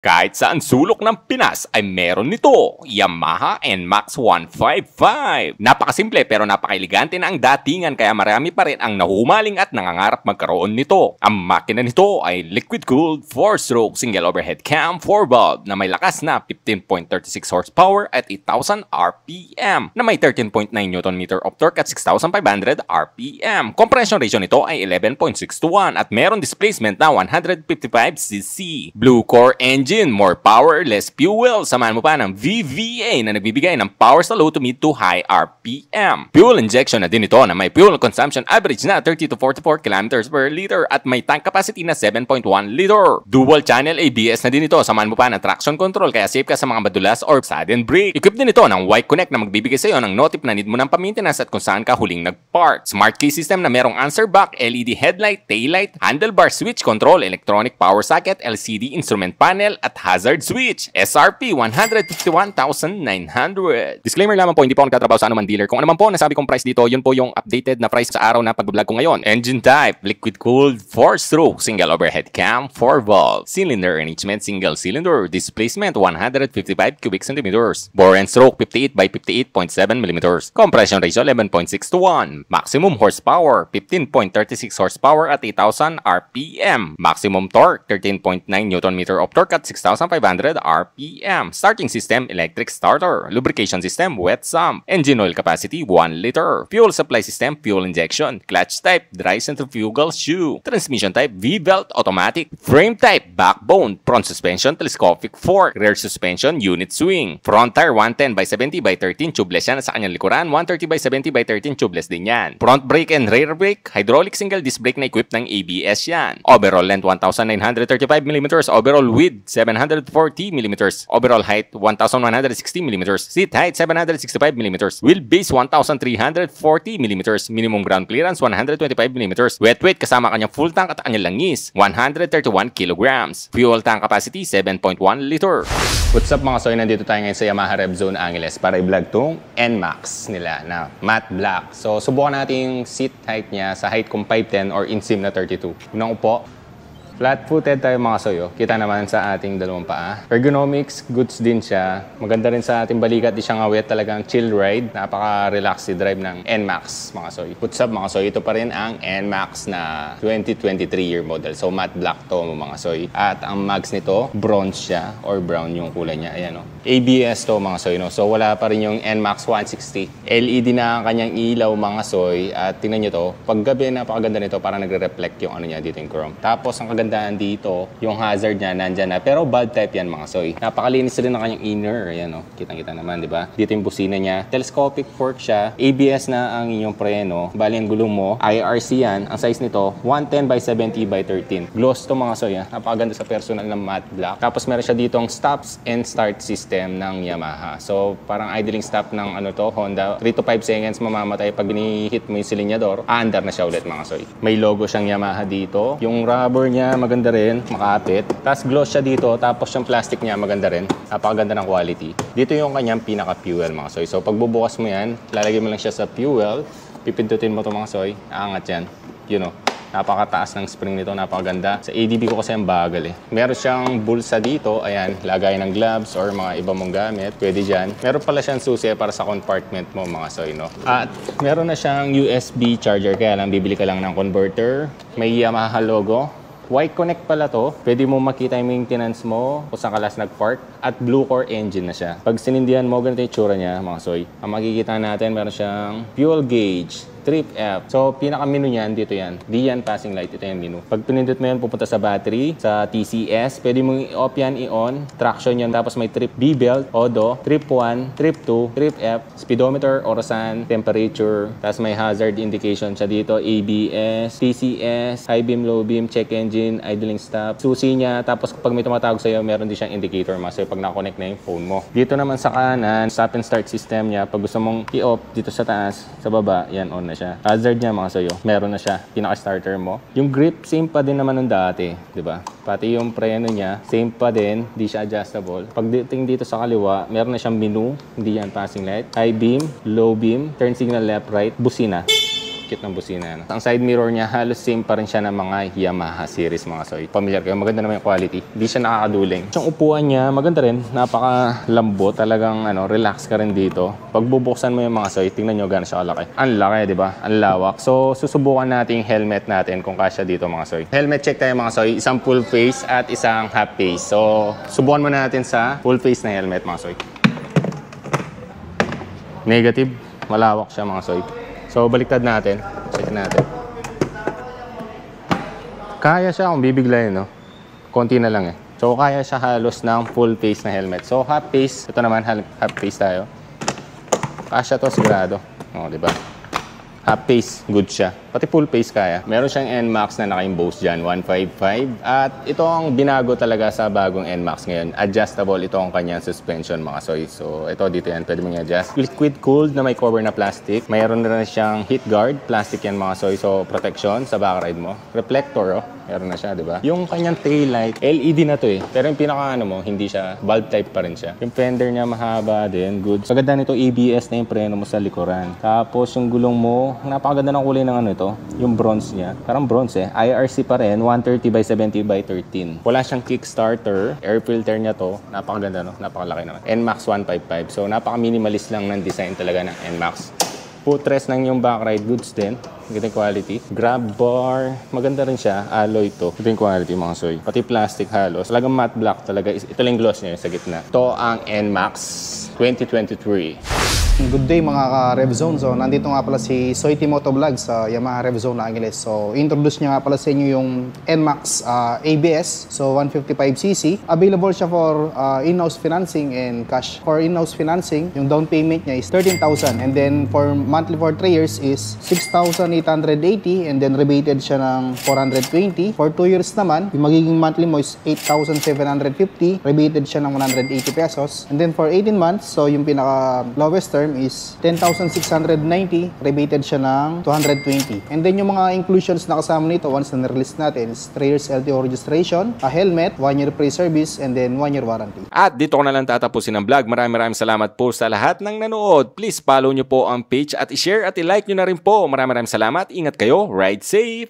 Kahit saan sulok ng Pinas ay meron nito, Yamaha NMAX 155. Napakasimple pero napakaelegante na ang datingan kaya marami pa rin ang nahumaling at nangangarap magkaroon nito. Ang makina nito ay liquid-cooled 4-stroke single overhead cam 4-valve na may lakas na 15.36 horsepower at 8,000 RPM na may 13.9 Nm of torque at 6,500 RPM. Compression ratio nito ay 11.6 to 1 at meron displacement na 155cc. Blue core engine, more power, less fuel. Samahan mo pa ng VVA na nagbibigay ng power sa low to mid to high RPM. Fuel injection na din ito na may fuel consumption average na 30 to 44 km per liter at may tank capacity na 7.1 liter. Dual channel ABS na din ito. Samahan mo pa ng traction control kaya safe ka sa mga madulas or sudden brake. Equipped din ito ng Y-Connect na magbibigay sa iyo ng notif na need mo ng pa-maintenance at kung saan ka huling nag-park. Smart key system na merong answer back, LED headlight, taillight, handlebar switch control, electronic power socket, LCD instrument panel, at hazard switch. SRP 151,900. Disclaimer lamang po, hindi po ako nagtatrabaho sa anumang dealer. Kung ano man po nasabi kong price dito, yun po yung updated na price sa araw na pag-vlog ko ngayon. Engine type, liquid-cooled 4-stroke, single overhead cam, 4-valve. Cylinder arrangement, single cylinder. Displacement 155 cubic centimeters. Bore and stroke 58 by 58.7 mm. Compression ratio 11.6 to 1. Maximum horsepower 15.36 horsepower at 8,000 RPM. Maximum torque 13.9 Nm of torque at 6,500 RPM. Starting system, electric starter. Lubrication system, wet sump. Engine oil capacity, 1 liter. Fuel supply system, fuel injection. Clutch type, dry centrifugal shoe. Transmission type, V-belt automatic. Frame type, backbone. Front suspension, telescopic fork. Rear suspension, unit swing. Front tire, 110 by 70 by 13 tubeless yan. Sa kanyang likuran, 130 by 70 by 13 tubeless din yan. Front brake and rear brake, hydraulic single disc brake na equipped ng ABS yan. Overall length, 1,935 mm. Overall width, 740 mm. Overall height, 1,160 mm. Seat height, 765 mm. Wheelbase, 1,340 mm. Minimum ground clearance, 125 mm. Wet weight kasama kanyang full tank at kanyang langis, 131 kg. Fuel tank capacity, 7.1 liter. What's up mga soy? Nandito tayo ngayon sa Yamaha Rev Zone Angeles para i-vlog tong NMAX nila na matte black. So, subukan natin yung seat height niya sa height kong 5'10 or inseam na 32. Unang upo. Flat-footed tayo mga soyo. Kita naman sa ating dalawang paa. Ergonomics, goods din siya. Maganda rin sa ating balikat. Di siya ngawit, talagang chill ride. Napaka-relaxed drive ng NMAX mga soy. What's up mga soy? Ito pa rin ang NMAX na 2023 year model. So matte black to mga soy. At ang mags nito, bronze siya or brown yung kulay niya. Ayan o. ABS to mga soy. No? So wala pa rin yung NMAX 160. LED na ang kanyang ilaw mga soy. At tingnan nyo to. Paggabi napakaganda nito para nagre-reflect yung ano niya dito yung chrome. Tapos ang kagandaan dito, yung hazard niya nandyan na. Pero bad type yan mga soy. Napakalinis rin ng kanyang inner. Ayan o. Kitang-kita naman, di ba? Dito yung busina niya. Telescopic fork siya. ABS na ang inyong preno. Bali ang gulong mo. IRC yan. Ang size nito, 110 by 70 by 13. Gloss to mga soy. Napakaganda sa personal na matte black. Tapos meron siya ditong stops and start system ng Yamaha. So, parang idling stop ng ano to, Honda. 3 to 5 seconds mamamatay pag binihit mo yung silinyador. Aandar na siya ulit mga soy. May logo siyang Yamaha dito. Yung rubber niya maganda rin, makapit. Tapos gloss siya dito, tapos yung plastic niya maganda rin. Napakaganda ng quality. Dito yung kanyang pinaka-fuel mga soy. So, pag bubukas mo yan, lalagay mo lang siya sa fuel. Pipindutin mo to mga soy. Aangat yan. You know. Napakataas ng spring nito, napakaganda. Sa ADB ko kasi ang bagal eh. Meron siyang bulsa dito, ayan, lagay ng gloves or mga iba mong gamit, pwede dyan. Meron pala siyang susi para sa compartment mo mga soy, no? At meron na siyang USB charger, kaya lang bibili ka lang ng converter. May Yamaha logo. Y-Connect pala to. Pwede mo makita yung maintenance mo kung saan ka last nag-park. At blue core engine na siya. Pag sinindihan mo, ganito yung tsura niya, mga soy. Ang makikita natin, meron siyang fuel gauge, trip F. So, pinaka-menu niyan, dito yan. Di yan passing light. Ito yung menu. Pag pinindot mo yan, pupunta sa battery, sa TCS. Pwede mo i-off yan, i-on. Traction yan. Tapos may trip B-belt, ODO, trip 1, trip 2, trip F, speedometer, orasan, temperature. Tapos may hazard indication siya dito. ABS, TCS, high beam, low beam, check engine, idling stop. Susi niya. Tapos pag may tumatawag sa'yo, meron din siyang indicator. Mas pag na-connect na yung phone mo. Dito naman sa kanan, stop and start system niya. Pag gusto mong i-off dito sa taas, sa baba, yan, on na siya. Hazard niya mga soyo, meron na siya. Pinaka-starter mo. Yung grip, same pa din naman nung dati. Diba? Pati yung preno niya, same pa din. Di siya adjustable. Pagdating dito sa kaliwa, meron na siyang menu. Hindi yan passing light. High beam, low beam, turn signal left, right, busina. cute ng busina. No? Ang side mirror niya, halos same pa rin siya ng mga Yamaha series mga soy. Familiar kayo, maganda naman yung quality. Hindi siya nakakaduling. Yung upuan niya, maganda rin. Napaka-lambot. Talagang relax ka rin dito. Pag bubuksan mo yung mga soy, tingnan nyo gano'n siya kalaki. Ang laki, di ba? Ang lawak. So, susubukan natin yung helmet natin kung kasya dito mga soy. Helmet check tayo mga soy. Isang full face at isang half face. So, subukan muna natin sa full face na helmet mga soy. Negative. Malawak siya mga soy. So, baliktad natin. Check natin. Kaya siya kung bibiglayin, no? Konti na lang eh. So, kaya siya halos ng full face na helmet. So, half face. Ito naman, half face tayo. Kasya to, sigurado. O, diba? Half face, good siya. Pati full face kaya. Meron siyang NMAX na naka-emboss dyan, 155. At ito ang binago talaga sa bagong NMAX ngayon. Adjustable ito ang kanyang suspension mga soy. So ito dito yan, pwede mong i-adjust. Liquid cooled na may cover na plastic. Mayroon na rin siyang heat guard, plastic yan mga soy. So protection sa back ride mo. Reflector, oh. Meron na siya, di ba? Yung kanyang tail light, LED na to eh. Pero yung pinaka hindi siya, bulb type pa rin siya. Yung fender niya mahaba din, good. Maganda nito, ABS na yung preno mo sa likuran. Tapos yung gulong mo, napakaganda ng kulay ng ito, yung bronze niya. Parang bronze eh. IRC pa rin, 130 by 70 by 13. Wala siyang kickstarter. Air filter niya to. Napakaganda, no? Napakalaki naman. NMAX 155. So, napaka-minimalist lang ng design talaga ng NMAX. Footrest ng yung back ride, goods din. Magandang quality. Grab bar, maganda rin siya. Alloy to. Ito yung quality mga soy. Pati plastic halos. Talagang matte black talaga. Ito lang gloss niya sa gitna. Ito ang NMAX 2023. Good day mga ka-Rev Zone. So, nandito nga pala si Soy Timoto Vlog sa Yamaha Rev Zone na Angeles. So, introduce niya nga pala sa inyo yung NMAX ABS. So, 155cc. Available siya for in-house financing and cash. For in-house financing, yung down payment niya is 13,000. And then, for monthly for 3 years is 6,880. And then, rebated siya ng 420. For 2 years naman, yung magiging monthly mo is 8,750. Rebated siya ng 180 pesos. And then, for 18 months, so yung pinaka-lowest term is 10,690, rebated siya ng 220. And then yung mga inclusions na kasama nito once na release natin is 3 years LTO registration, a helmet, 1 year free service, and then 1 year warranty. At dito ko na lang tatapusin ang vlog. Maraming salamat po sa lahat ng nanood. Please follow nyo po ang page at i-share at i-like nyo na rin po. Maraming salamat. Ingat kayo. Ride safe!